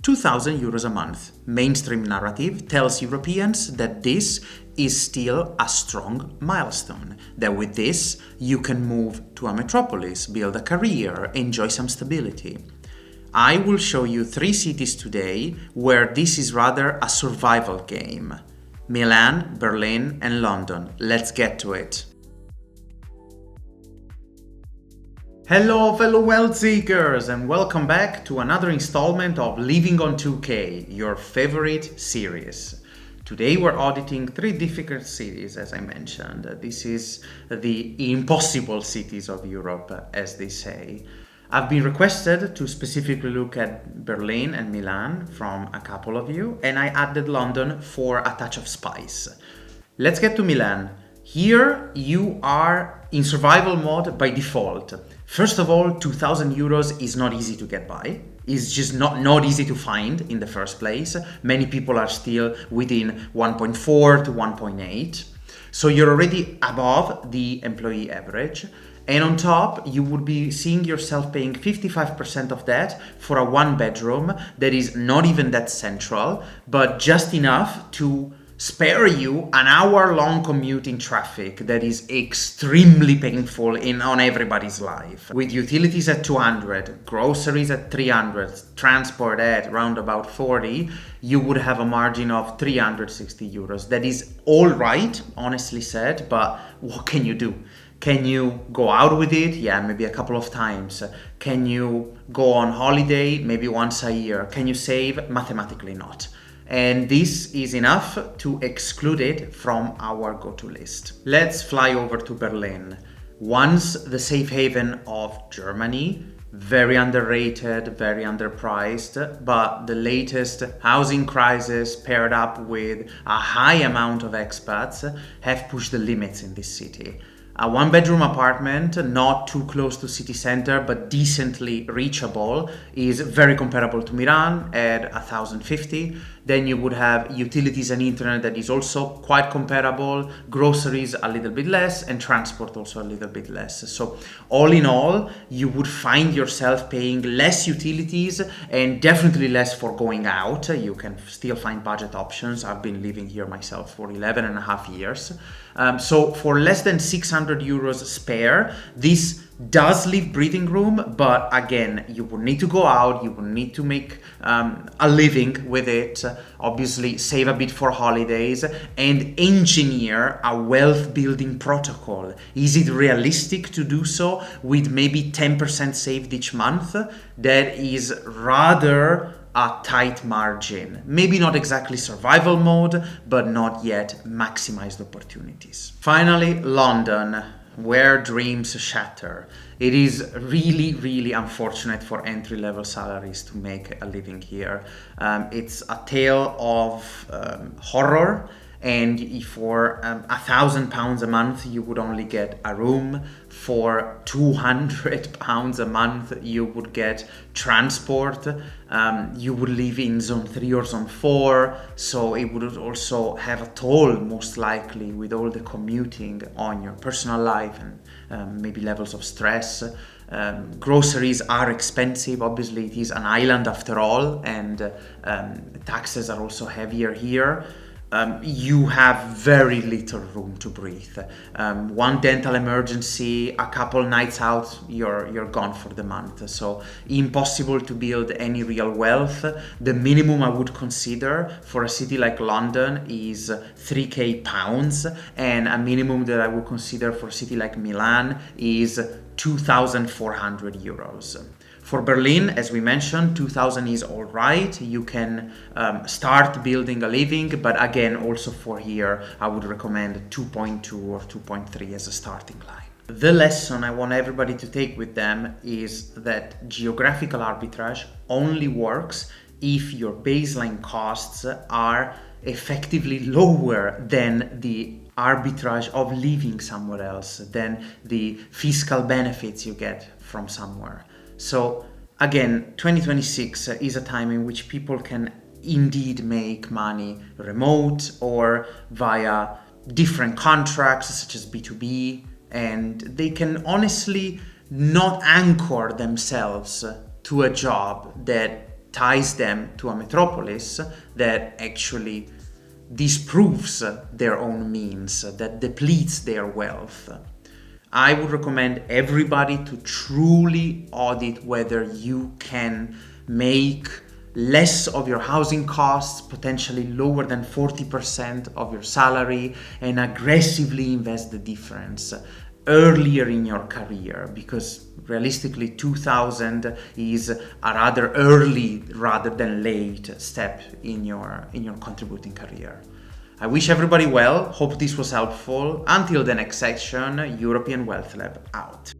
2,000 euros a month. Mainstream narrative tells Europeans that this is still a strong milestone, that with this you can move to a metropolis, build a career, enjoy some stability. I will show you 3 cities today where this is rather a survival game. Milan, Berlin, and London. Let's get to it. Hello fellow wealth seekers, and welcome back to another installment of Living on 2K, your favorite series. Today we're auditing 3 difficult cities, as I mentioned. This is the impossible cities of Europe, as they say. I've been requested to specifically look at Berlin and Milan from a couple of you, and I added London for a touch of spice. Let's get to Milan. Here you are in survival mode by default. First of all, 2,000 euros is not easy to get by. It's just not easy to find in the first place. Many people are still within 1.4 to 1.8. So you're already above the employee average. And on top, you would be seeing yourself paying 55% of that for a 1-bedroom that is not even that central, but just enough to spare you an hour-long commute in traffic that is extremely painful on everybody's life. With utilities at 200, groceries at 300, transport at around about 40, you would have a margin of 360 euros. That is all right, honestly said, but what can you do? Can you go out with it? Yeah, maybe a couple of times. Can you go on holiday? Maybe once a year. Can you save? Mathematically not. And this is enough to exclude it from our go-to list. Let's fly over to Berlin. Once the safe haven of Germany, very underrated, very underpriced, but the latest housing crisis paired up with a high amount of expats have pushed the limits in this city. A 1-bedroom apartment, not too close to city center, but decently reachable, is very comparable to Milan at 1,050. Then you would have utilities and internet that is also quite comparable, groceries a little bit less, and transport also a little bit less. So all in all, you would find yourself paying less utilities and definitely less for going out. You can still find budget options. I've been living here myself for 11 and a half years. So for less than 600 euros spare, this does leave breathing room, but again, you will need to go out, you will need to make a living with it, obviously save a bit for holidays, and engineer a wealth building protocol. Is it realistic to do so with maybe 10% saved each month? That is rather a tight margin. Maybe not exactly survival mode, but not yet maximized opportunities. Finally, London, where dreams shatter. It is really unfortunate for entry-level salaries to make a living here. It's a tale of horror, and for £1,000 a month you would only get a room. For £200 a month you would get transport. You would live in zone 3 or zone 4, so it would also have a toll, most likely, with all the commuting on your personal life and maybe levels of stress. Groceries are expensive. Obviously it is an island after all, and taxes are also heavier here. You have very little room to breathe. One dental emergency, a couple nights out, you're gone for the month. So impossible to build any real wealth. The minimum I would consider for a city like London is 3k pounds, and a minimum that I would consider for a city like Milan is 2,400 euros. For Berlin, as we mentioned, 2,000 is all right. You can start building a living, but again, also for here, I would recommend 2.2 or 2.3 as a starting line. The lesson I want everybody to take with them is that geographical arbitrage only works if your baseline costs are effectively lower than the arbitrage of living somewhere else, than the fiscal benefits you get from somewhere. So again, 2026 is a time in which people can indeed make money remote or via different contracts such as B2B, and they can honestly not anchor themselves to a job that ties them to a metropolis that actually disproves their own means, that depletes their wealth. I would recommend everybody to truly audit whether you can make less of your housing costs, potentially lower than 40% of your salary, and aggressively invest the difference earlier in your career, because realistically 2000 is a rather early rather than late step in your contributing career. I wish everybody well, hope this was helpful. Until the next section, European Wealth Lab out.